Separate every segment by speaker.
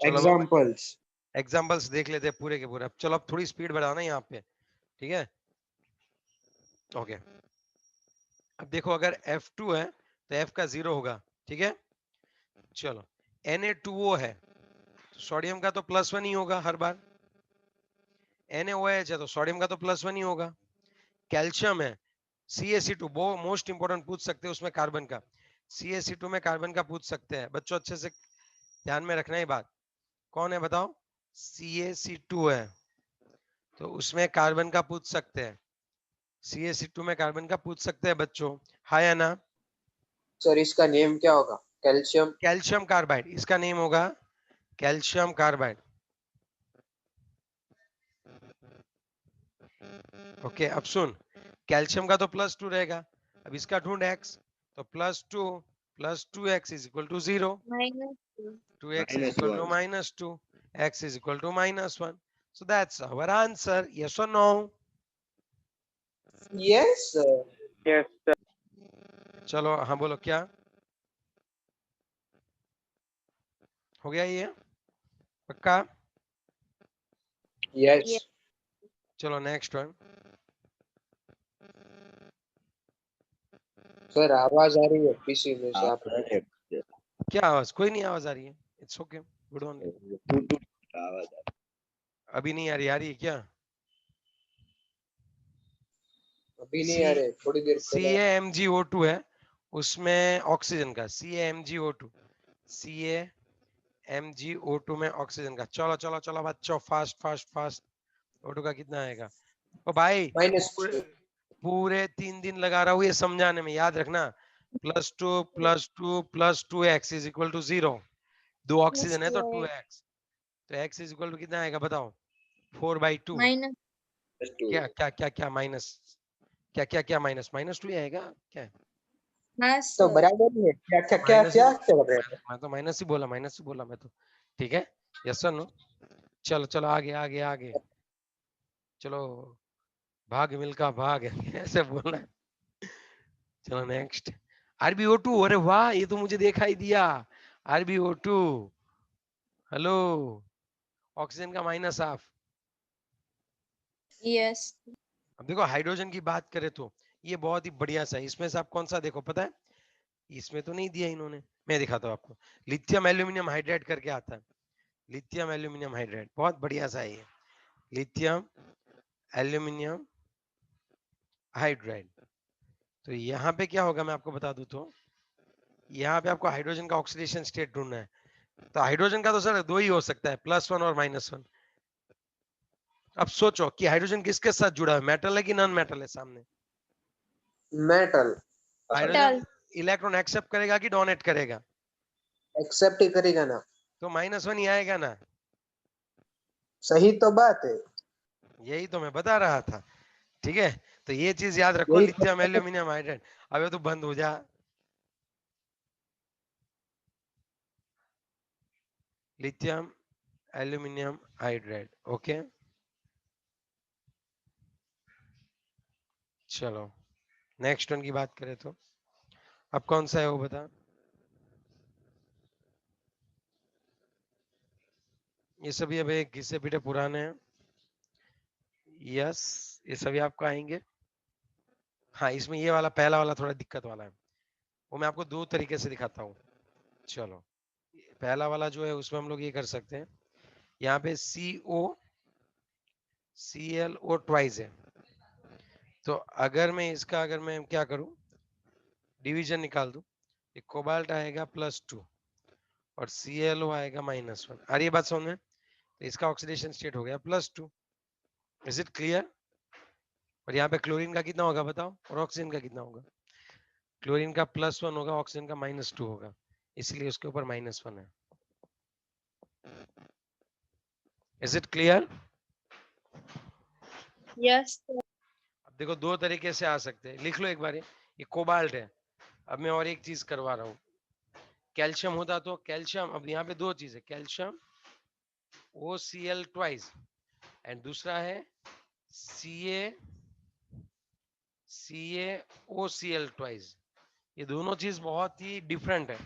Speaker 1: Examples देख लेते हैं पूरे के पूरे। चलो अब थोड़ी स्पीड बढ़ाना यहाँ पे, ठीक है। ओके, अब देखो अगर F2 है तो F का 0 होगा, ठीक है। चलो Na2O है, सोडियम का तो +1 ही होगा हर बार। NaOH है तो सोडियम का तो +1 ही होगा। कैल्शियम है CaC2, वो मोस्ट इंपोर्टेंट पूछ सकते हैं उसमें कार्बन का। CaC2 में कार्बन का पूछ सकते हैं बच्चों, अच्छे से ध्यान में रखना ही बात। कौन है बताओ? CaC2 है तो उसमें कार्बन का पूछ सकते हैं। CaC2 में कार्बन का पूछ सकते हैं बच्चों। हाँ या ना?
Speaker 2: सर इसका नेम क्या होगा? कैल्शियम?
Speaker 1: कैल्शियम कार्बाइड इसका नेम होगा, कैल्शियम कार्बाइड। ओके, अब सुन, कैल्शियम का तो +2 रहेगा, अब इसका ढूंढ x, तो +2 + 2x is equal to 0,
Speaker 3: -2.
Speaker 1: 2x is equal to -2, x is equal to -1. So that's our answer. Yes or no?
Speaker 2: Yes sir.
Speaker 4: Yes sir.
Speaker 1: चलो हाँ बोलो, क्या हो गया ये पक्का?
Speaker 2: Yes
Speaker 3: Yes.
Speaker 1: चलो नेक्स्ट वन।
Speaker 2: सर आवाज आ रही है पीसी में से आप।
Speaker 1: क्या आवाज? कोई नहीं आवाज आ रही है, इट्स ओके, गुड ओनली। अभी नहीं आ रही? आ रही है क्या?
Speaker 2: अभी नहीं आ रहे, थोड़ी देर पहले।
Speaker 1: CaMgO2 है, उसमें ऑक्सीजन का CaMgO2, CaMgO2 में ऑक्सीजन का। चलो चलो चलो बच्चों, फास्ट फास्ट फास्ट। O2 का कितना आएगा? ओ भाई
Speaker 2: -2।
Speaker 1: पूरे 3 दिन लगा रहा हूँ ये समझाने में, याद रखना। +2 +2 +2 x is equal to 0। 2 oxygen है तो 2x, तो x इज इक्वल टू कितना आएगा बताओ? 4/2। क्या क्या क्या क्या माइनस, क्या क्या क्या माइनस, -2 ही आएगा क्या है?
Speaker 2: तो बराबर ही है। क्या क्या क्या
Speaker 1: माइनस,
Speaker 2: क्या चल रहा है?
Speaker 1: मैं तो माइनस ही बोला, माइनस ही बोला मैं तो, ठीक है। यस और नो? चलो चलो आगे आगे आगे, चलो भाग मिल्खा भाग ऐसे बोलना है। चलो नेक्स्ट, RbO2। अरे वाह, ये तो मुझे दिखाई दिया। RbO2, हेलो, ऑक्सीजन का -हाफ।
Speaker 3: Yes.
Speaker 1: अब देखो हाइड्रोजन की बात करें तो ये बहुत ही बढ़िया सा है। इसमें से आप कौन सा देखो पता है? इसमें तो नहीं दिया इन्होंने, मैं दिखाता हूँ आपको। लिथियम एल्यूमिनियम हाइड्राइड करके आता है, लिथियम एल्यूमिनियम हाइड्राइड, बहुत बढ़िया सा है ये, लिथियम एल्यूमिनियम हाइड्राइड। तो यहाँ पे क्या होगा मैं आपको बता दूं तो, यहाँ पे आपको हाइड्रोजन का ऑक्सीडेशन स्टेट ढूंढना है। तो हाइड्रोजन का तो सर 2 ही हो सकता है, +1 और -1। अब सोचो कि हाइड्रोजन किसके साथ जुड़ा है, मेटल है कि नॉन मेटल है सामने?
Speaker 2: मेटल।
Speaker 1: हाइड्रोजन इलेक्ट्रॉन एक्सेप्ट करेगा कि डोनेट करेगा?
Speaker 2: एक्सेप्ट ही करेगा ना।
Speaker 1: तो -1 ही आएगा ना।
Speaker 2: सही तो बात है।
Speaker 1: यही तो मैं बता रहा था, ठीक है। तो ये चीज याद रखो,
Speaker 2: यही
Speaker 1: लिथियम एल्यूमिनियम हाइड्राइड। अबे तो बंद हो जा। Lithium aluminium hydride, okay. चलो नेक्स्ट वन की बात करें तो अब कौन सा है वो बता। ये सभी अब एक घिसे पीटे पुराने हैं। यस, ये सभी आपको आएंगे। हाँ, इसमें ये वाला पहला वाला थोड़ा दिक्कत वाला है, वो मैं आपको 2 तरीके से दिखाता हूँ। चलो पहला वाला जो है उसमें हम लोग ये कर सकते हैं, यहाँ पे COClO ट्वाइस है। तो अगर मैं इसका, अगर मैं क्या करूं, डिवीजन निकाल दूं, ये कोबाल्ट आएगा +2 और ClO आएगा -1। आ रही है बात समझ में? तो इसका ऑक्सीडेशन स्टेट हो गया +2। Is it clear? और यहाँ पे क्लोरीन का कितना होगा बताओ, और ऑक्सीजन का कितना होगा? क्लोरीन का +1 होगा, ऑक्सीजन का -2 होगा, इसलिए उसके ऊपर -1 है। Is it clear?
Speaker 3: Yes.
Speaker 1: अब देखो 2 तरीके से आ सकते हैं, लिख लो एक बार। ये कोबाल्ट है। अब मैं और एक चीज करवा रहा हूँ, कैल्शियम होता तो कैल्शियम, अब यहाँ पे 2 चीज है, कैल्शियम OCl ट्वाइस एंड दूसरा है CaOCl ट्वाइस। ये दोनों चीज बहुत ही डिफरेंट है।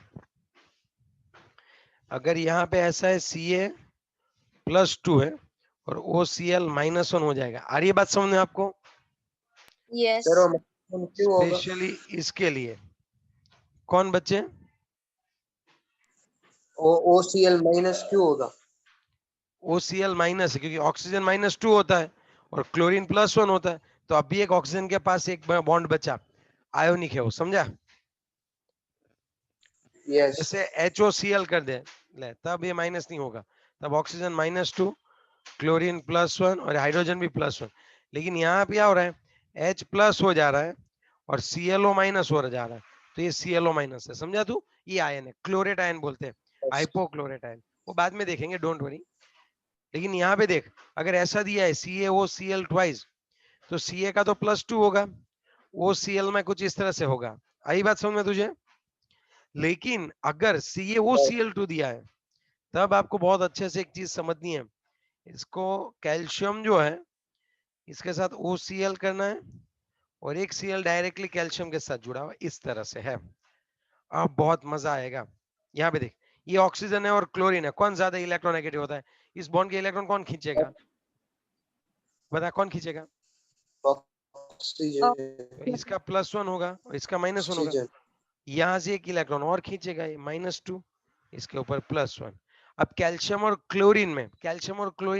Speaker 1: अगर यहाँ पे ऐसा है Ca+2 है और OCl -1 हो जाएगा। आ रही है बात समझ में आपको?
Speaker 3: Yes.
Speaker 2: सर वो maximum क्यों होगा?
Speaker 1: स्पेशली इसके लिए कौन बच्चे?
Speaker 2: वो OCl माइनस क्यों होगा?
Speaker 1: OCl माइनस है क्योंकि ऑक्सीजन -2 होता है और क्लोरीन +1 होता है, तो अब भी एक ऑक्सीजन के पास एक बॉन्ड बचा, आयोनिक है वो, समझा?
Speaker 2: यस
Speaker 1: जैसे HOCl कर दे ले, तब ये माइनस नहीं होगा, तब ऑक्सीजन -2, क्लोरीन +1 और हाइड्रोजन भी +1। लेकिन यहाँ पे क्या हो रहा है, H+ हो जा रहा है और ClO- हो जा रहा है, तो ये ClO- है, समझा तू? ये आयन है, क्लोरेट आयन बोलते हैं, हाइपोक्लोरेट आयन, वो बाद में देखेंगे, डोंट वरी। लेकिन यहाँ पे देख, अगर ऐसा दिया है CaOCl ट्वाइस, तो Ca का तो +2 होगा, OCl में कुछ इस तरह से होगा। आई बात समझ में तुझे? लेकिन अगर CaOCl2 दिया है, तब आपको बहुत अच्छे से एक चीज समझनी है, इसको कैल्शियम जो है इसके साथ OCl करना है और एक Cl डायरेक्टली कैल्शियम के साथ जुड़ा हुआ इस तरह से है। अब बहुत मजा आएगा। यहाँ पे देख, ये ऑक्सीजन है और क्लोरीन है, कौन ज्यादा इलेक्ट्रोनेगेटिव होता है? इस बॉन्ड के इलेक्ट्रॉन कौन खींचेगा? बता कौन खींचेगा?
Speaker 2: ऑक्सीजन
Speaker 1: तो इसका +1 होगा और इसका -1 होगा,
Speaker 2: ऑक्सीजन
Speaker 1: यहां से एक इलेक्ट्रॉन और खींचेगा, ये -2, इसके ऊपर +1। अब कैल्शियम और क्लोरीन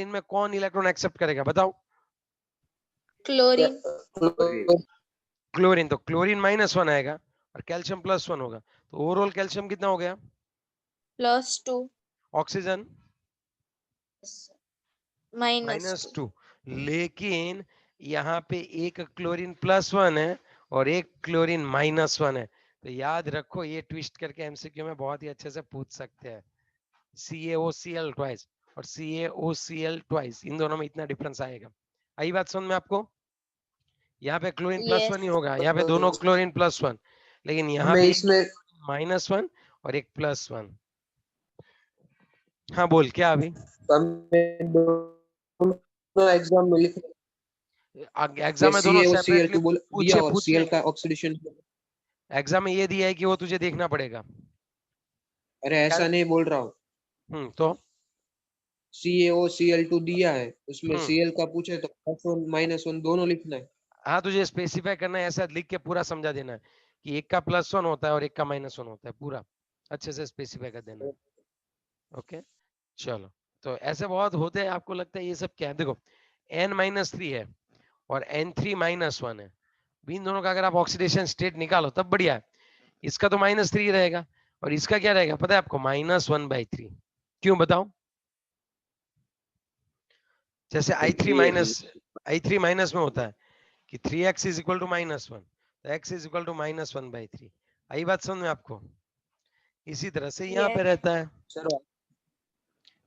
Speaker 1: में कौन इलेक्ट्रॉन एक्सेप्ट करेगा बताओ?
Speaker 3: Chlorine.
Speaker 1: क्लोरीन, तो क्लोरीन -1 आएगा और कैल्शियम +1 होगा, तो ओवरऑल कैल्शियम कितना हो गया?
Speaker 3: +2.
Speaker 1: ऑक्सीजन
Speaker 3: -2.
Speaker 1: -2। लेकिन यहाँ पे एक क्लोरीन +1 है और एक क्लोरीन -1 है, तो याद रखो, ये ट्विस्ट करके एमसीक्यू में बहुत ही अच्छे से पूछ सकते हैं। CaOCl ट्वाइस और CaOCl ट्वाइस, इन दोनों में इतना डिफरेंस आएगा। आई बात समझ में आपको? यहाँ पे क्लोरीन
Speaker 3: Yes.
Speaker 1: +1 ही होगा, यहाँ पे दोनों क्लोरीन +1, लेकिन यहाँ
Speaker 2: हमें
Speaker 1: पे
Speaker 2: इसमें
Speaker 1: -1 और एक +1। हाँ बोल, क्या अभी?
Speaker 2: हमें दोनों एग्जाम में लिख
Speaker 1: एग्जाम में दोनों सेपरेटली
Speaker 2: CaOCl2 बोल दिया
Speaker 1: पूछे
Speaker 2: और
Speaker 1: पूछे
Speaker 2: Cl
Speaker 1: नहीं,
Speaker 2: का ऑक्सीडेशन।
Speaker 1: एग्जाम में ये दिया है कि वो तुझे देखना पड़ेगा।
Speaker 2: अरे ऐसा नहीं बोल रहा हूँ,
Speaker 1: तो
Speaker 2: CaOCl2 दिया है, उसमें
Speaker 1: हम्म
Speaker 2: Cl का पूछे तो +1 -1 दोनों लिखना है।
Speaker 1: हाँ, तुझे स्पेसिफाई करना है, ऐसा लिख के पूरा समझा देना है कि एक का +1 होता है और एक का -1 होता है, पूरा अच्छे से स्पेसिफाई कर देना है। ओके, चलो, तो ऐसे बहुत होते हैं, आपको लगता है ये सब क्या है? देखो, N-3 है और N3-1 है, इन दोनों का अगर आप ऑक्सीडेशन स्टेट निकालो तब बढ़िया है। इसका तो -3 रहेगा और इसका क्या रहेगा पता है आपको? -1/3। क्यों बताओ? जैसे I3 माइनस में होता है कि 3x इज इक्वल टू -1, तो x इज इक्वल टू -1/3। आई बात समझ में आपको? इसी तरह से यहाँ
Speaker 3: Yes.
Speaker 1: पे रहता है,
Speaker 2: सर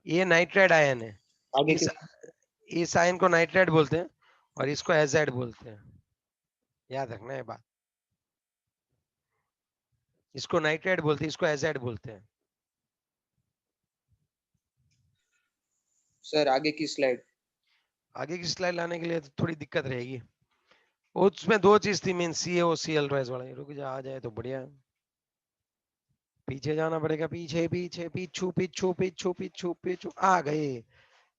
Speaker 1: ये नाइट्राइड आयन है,
Speaker 2: आगे
Speaker 1: इस
Speaker 2: के
Speaker 1: इस आयन को नाइट्राइड बोलते हैं और इसको एजाइड बोलते हैं, याद रखना ये बात। इसको नाइट्राइड बोलते हैं, इसको एजाइड बोलते हैं।
Speaker 2: सर आगे की स्लाइड।
Speaker 1: आगे की स्लाइड लाने के लिए तो थोड़ी दिक्कत रहेगी, उसमें दो चीज थी मेन, CaOCl ट्वाइस वाला, रुक जा, आ जाए तो बढ़िया है। पीछे जाना पड़ेगा, पीछे पीछे पीछू पीछू पीछू पीछू पीछू, आ गए,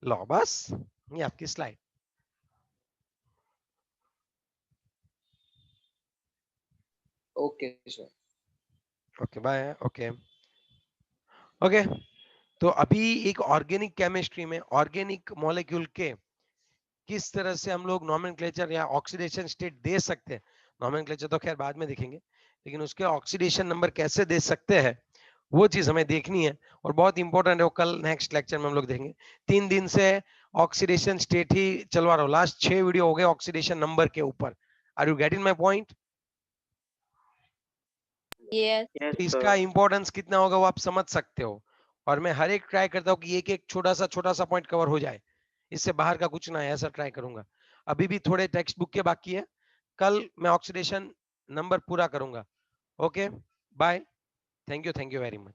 Speaker 1: लो बस, ये आपकी slide.
Speaker 2: Okay sir.
Speaker 1: Okay bye. Okay okay, तो अभी एक ऑर्गेनिक केमिस्ट्री में ऑर्गेनिक मॉलिक्यूल के किस तरह से हम लोग नॉमेनक्लेचर या ऑक्सीडेशन स्टेट दे सकते हैं, नॉमेनक्लेचर तो खैर बाद में देखेंगे, लेकिन उसके ऑक्सीडेशन नंबर कैसे दे सकते हैं वो चीज हमें देखनी है और बहुत इंपॉर्टेंट है, वो कल नेक्स्ट लेक्चर में हम लोग देखेंगे। 3 दिन से ऑक्सीडेशन स्टेट ही चलवा रहा हूँ, लास्ट 6 वीडियो हो गए ऑक्सीडेशन नंबर के ऊपर। Are you getting my point?
Speaker 3: Yes.
Speaker 1: तो इसका इंपॉर्टेंस कितना होगा वो आप समझ सकते हो, और मैं हर एक ट्राई करता हूँ कि एक एक छोटा सा पॉइंट कवर हो जाए, इससे बाहर का कुछ ना है, ऐसा ट्राई करूंगा। अभी भी थोड़े टेक्स्ट बुक के बाकी है, कल मैं ऑक्सीडेशन नंबर पूरा करूंगा। Okay bye, thank you very much.